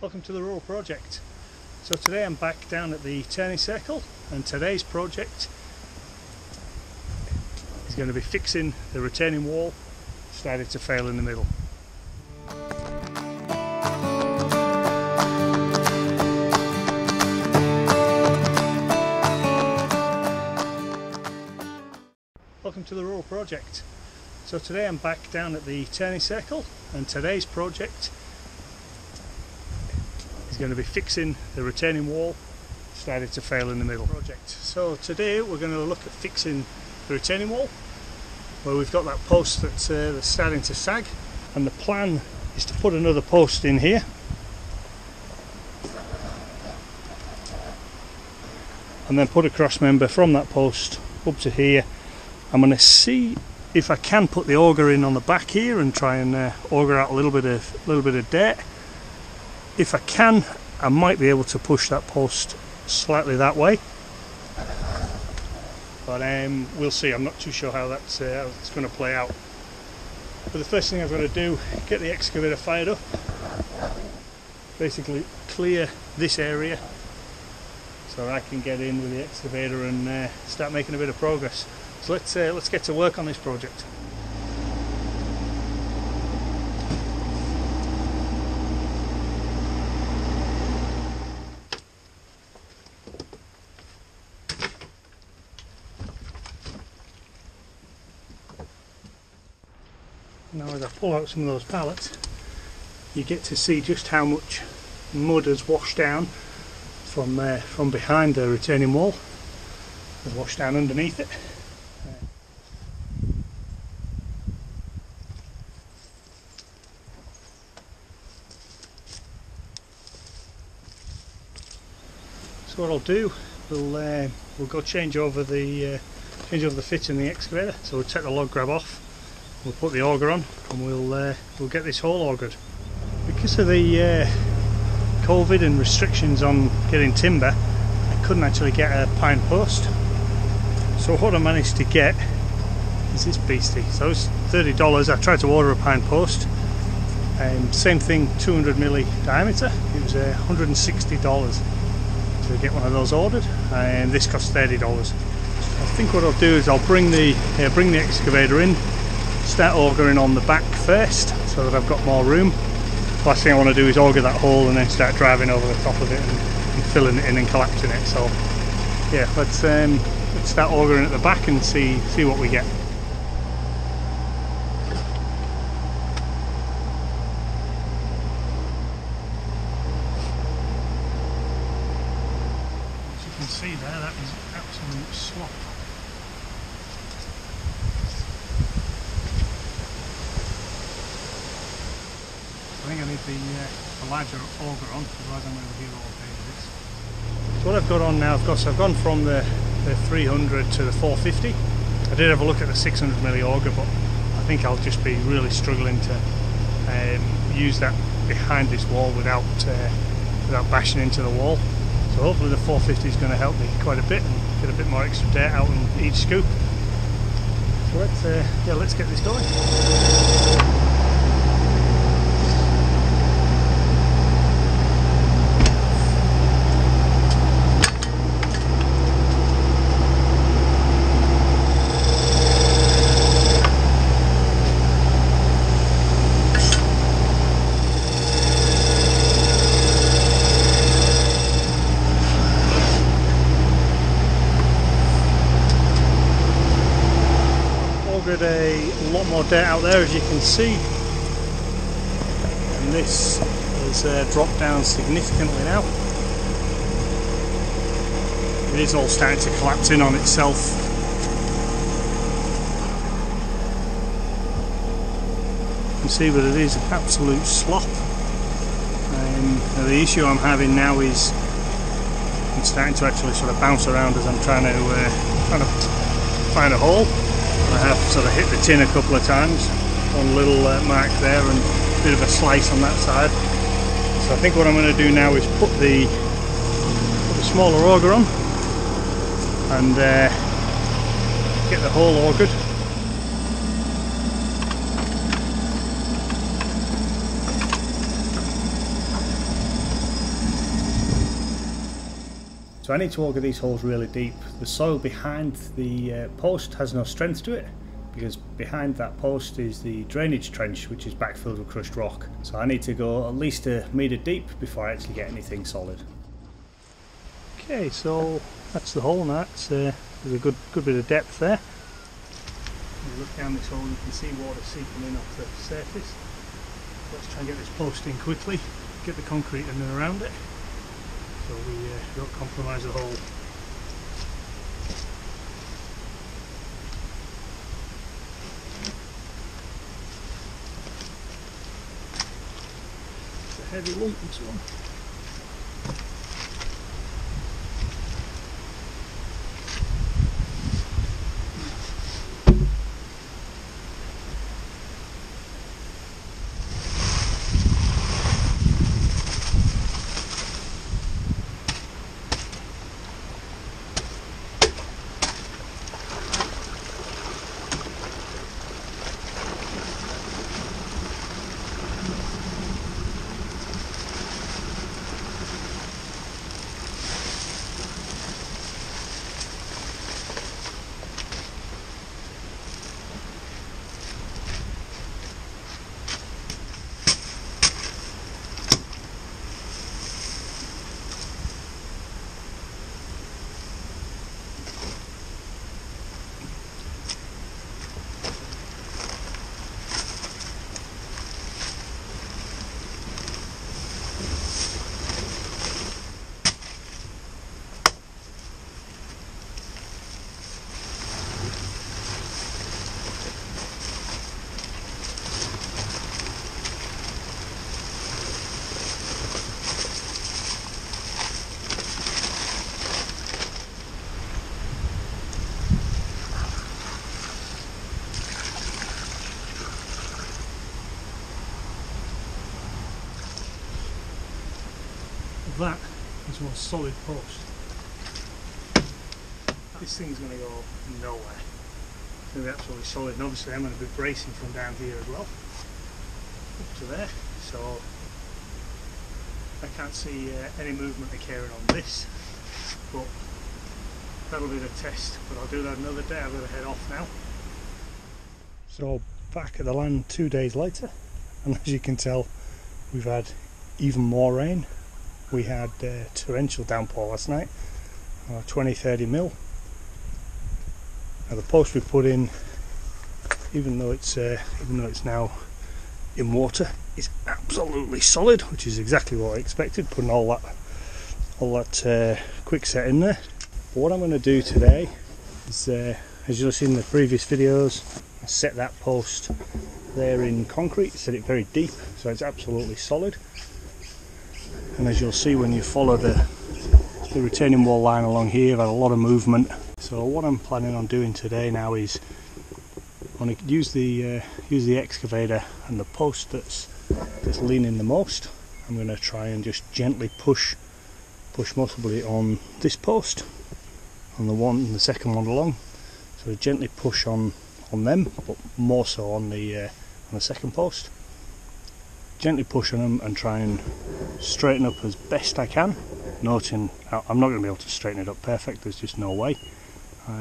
Welcome to the rural project. So today I'm back down at the turning circle, and today's project is going to be fixing the retaining wall. Started to fail in the middle. Welcome to the rural project. So today I'm back down at the turning circle, and today's project is going to be fixing the retaining wall. Started to fail in the middle. So today we're going to look at fixing the retaining wall, where we've got that post that's starting to sag, and the plan is to put another post in here and then put a cross member from that post up to here. I'm going to see if I can put the auger in on the back here and try and auger out a little bit of dirt. If I can, I might be able to push that post slightly that way, but we'll see. I'm not too sure how that's going to play out. But the first thing I've got to do, get the excavator fired up, basically clear this area so that I can get in with the excavator and start making a bit of progress. So let's get to work on this project. Now as I pull out some of those pallets, you get to see just how much mud has washed down from behind the retaining wall. Has washed down underneath it. So what I'll do, we'll go change over the fit in the excavator. So we'll take the log grab off, we'll put the auger on, and we'll get this hole augered. Because of the COVID and restrictions on getting timber, I couldn't actually get a pine post. So what I managed to get is this beastie. So it's $30. I tried to order a pine post, same thing, 200mm diameter. It was $160 to get one of those ordered, and this cost $30. I think what I'll do is I'll bring the excavator in, start augering on the back first so that I've got more room. Last thing I want to do is auger that hole and then start driving over the top of it and filling it in and collapsing it. So yeah, let's start augering at the back and see what we get. As you can see there, that is absolute slop. I think I need the larger auger on, otherwise I'm going to be here all day with this. So what I've got on now, of course, I've gone from the 300 to the 450. I did have a look at the 600mm auger, but I think I'll just be really struggling to use that behind this wall without bashing into the wall. So hopefully the 450 is going to help me quite a bit and get a bit more extra dirt out in each scoop. So let's get this going. A lot more dirt out there, as you can see, and this has dropped down significantly now. It is all starting to collapse in on itself. You can see, but it is an absolute slop. The issue I'm having now is I'm starting to actually sort of bounce around as I'm trying to find a hole. I have sort of hit the tin a couple of times, one little mark there and a bit of a slice on that side. So I think what I'm going to do now is put the smaller auger on and get the hole augered. So I need to auger these holes really deep. The soil behind the post has no strength to it, because behind that post is the drainage trench, which is backfilled with crushed rock. So I need to go at least a metre deep before I actually get anything solid. Okay, so that's the hole, and there's a good bit of depth there. When you look down this hole, you can see water seeping in off the surface. Let's try and get this post in quickly, get the concrete in and around it, so we don't compromise the hole. It's a heavy lump, this one. That is one solid post. This thing's going to go nowhere. It's going to be absolutely solid, and obviously I'm going to be bracing from down here as well, up to there, so I can't see any movement occurring on this, but that'll be the test. But I'll do that another day. I've got to head off now. So back at the land 2 days later, and as you can tell, we've had even more rain. We had torrential downpour last night, 20-30 mil. Now the post we put in, even though it's now in water, is absolutely solid, which is exactly what I expected. Putting all that quick set in there. But what I'm going to do today is, as you'll see in the previous videos, I set that post there in concrete, set it very deep, so it's absolutely solid. And as you'll see when you follow the retaining wall line along here, I've had a lot of movement. So what I'm planning on doing today now is I'm going to use the excavator, and the post that's leaning the most, I'm going to try and just gently push mostly on this post, on the second one along. So gently push on them, but more so on the second post. Gently push on them and try and straighten up as best I can, noting I'm not going to be able to straighten it up perfect, there's just no way.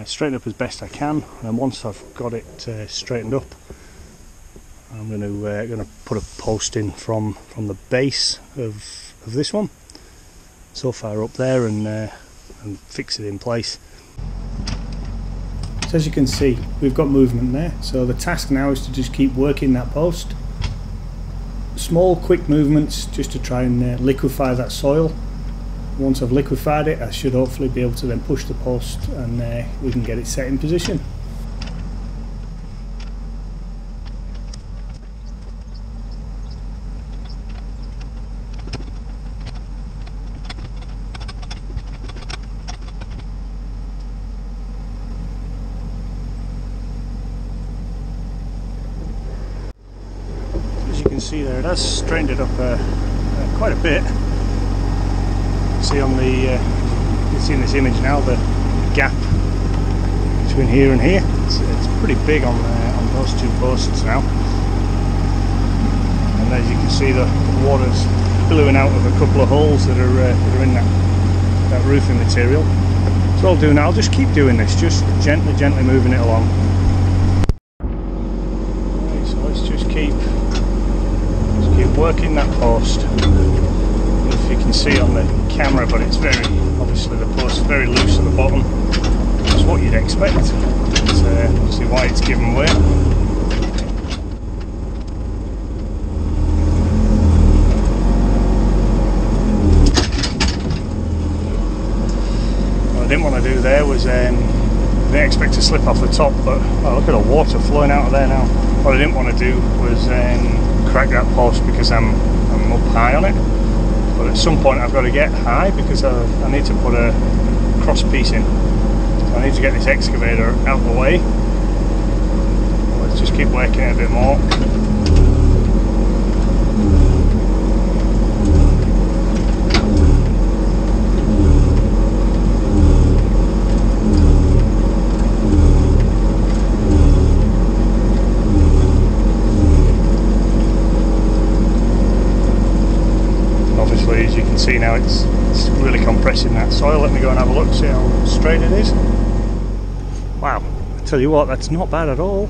Straighten up as best I can, and then once I've got it straightened up, I'm going to put a post in from the base of this one, so far up there, and fix it in place. So as you can see, we've got movement there, so the task now is to just keep working that post. Small quick movements just to try and liquefy that soil. Once I've liquefied it, I should hopefully be able to then push the post, and we can get it set in position. See there, it has strained it up quite a bit. See on you can see in this image now the gap between here and here. It's pretty big on those two posts now, and as you can see the water's billowing out of a couple of holes that are in that that roofing material. So what I'll do now, I'll just keep doing this, just gently moving it along. Right, so let's just keep working that post. I don't know if you can see it on the camera, but it's very, obviously the post is very loose at the bottom. That's what you'd expect. That's obviously why it's given way. What I didn't want to do there was, I didn't expect to slip off the top, but oh, look at the water flowing out of there now. What I didn't want to do was crack that post because I'm up high on it. But at some point I've got to get high because I need to put a cross piece in. So I need to get this excavator out of the way. Let's just keep working it a bit more. As you can see now, it's really compressing that soil. Let me go and have a look, see how straight it is. Wow, I tell you what, that's not bad at all.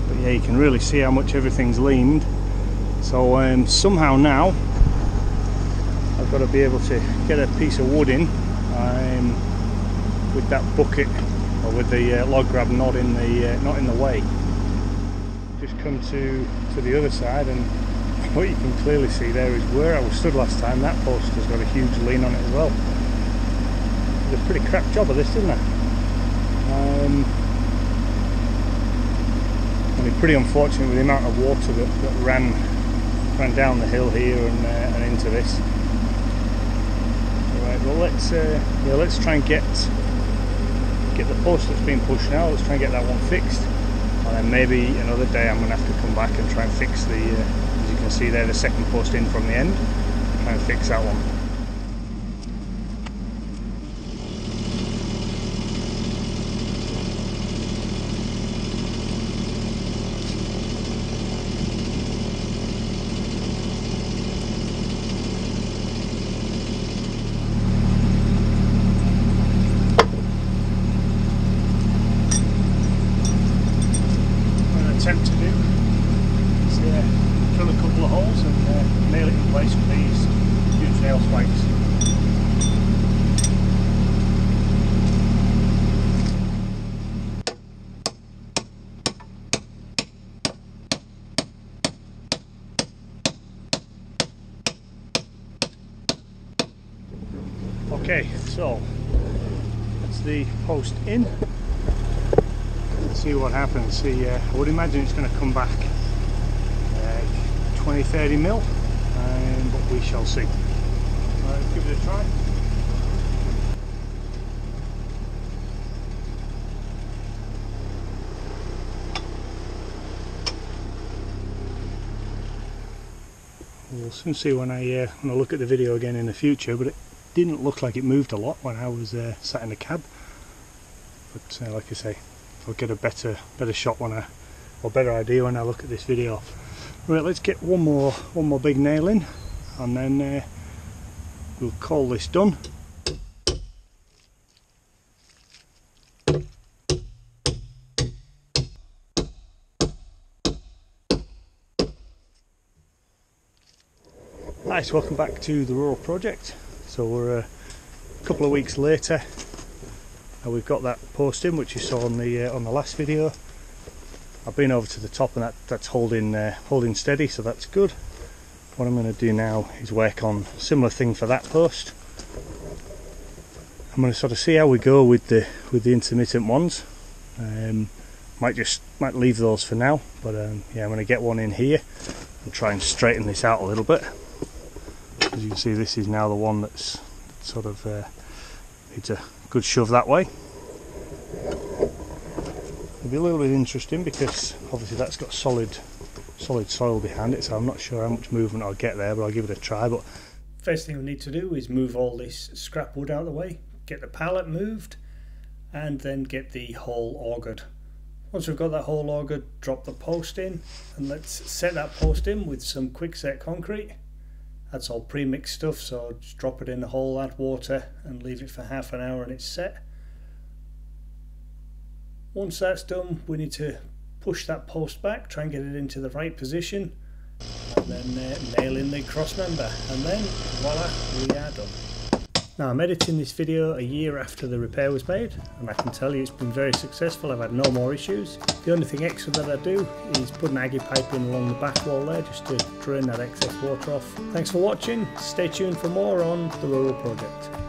But yeah, you can really see how much everything's leaned. So somehow now I've got to be able to get a piece of wood in with that bucket, or with the log grab not in the way. Just come to the other side, and what you can clearly see there is where I was stood last time. That post has got a huge lean on it as well. Did a pretty crap job of this, didn't I? I mean, pretty unfortunate with the amount of water that ran down the hill here and into this. Alright, well let's try and get the post that's been pushed now. Let's try and get that one fixed, and then maybe another day I'm going to have to come back and try and fix the. As you can see there, the second post in from the end. Try and fix that one. What I attempt to do is drill a couple of holes and nail it in place with these huge nail spikes. Okay, so that's the post in. Let's see what happens. See, I would imagine it's going to come back 20-30 mil, but we shall see. Let's give it a try. We'll soon see when I look at the video again in the future, but it didn't look like it moved a lot when I was sat in the cab. But like I say, I'll get a better shot or better idea when I look at this video. Right, let's get one more big nail in, and then we'll call this done. Nice, welcome back to the rural project. So we're a couple of weeks later, and we've got that post in, which you saw on the last video. I've been over to the top, and that's holding steady, so that's good. What I'm going to do now is work on a similar thing for that post. I'm going to sort of see how we go with the intermittent ones. Might leave those for now, but yeah, I'm going to get one in here and try and straighten this out a little bit. As you can see, this is now the one that's sort of needs a good shove that way. It'll be a little bit interesting because obviously that's got solid soil behind it, so I'm not sure how much movement I'll get there, but I'll give it a try. But first thing we need to do is move all this scrap wood out of the way, get the pallet moved, and then get the hole augered. Once we've got that hole augered, drop the post in, and let's set that post in with some quick set concrete, That's all pre-mixed stuff, so just drop it in the hole, add water and leave it for half an hour and it's set. Once that's done, we need to push that post back, try and get it into the right position, and then nail in the cross member, and then voila, we are done. Now I'm editing this video a year after the repair was made, and I can tell you it's been very successful. I've had no more issues. The only thing extra that I do is put an aggie pipe in along the back wall there just to drain that excess water off. Thanks for watching. Stay tuned for more on the rural project.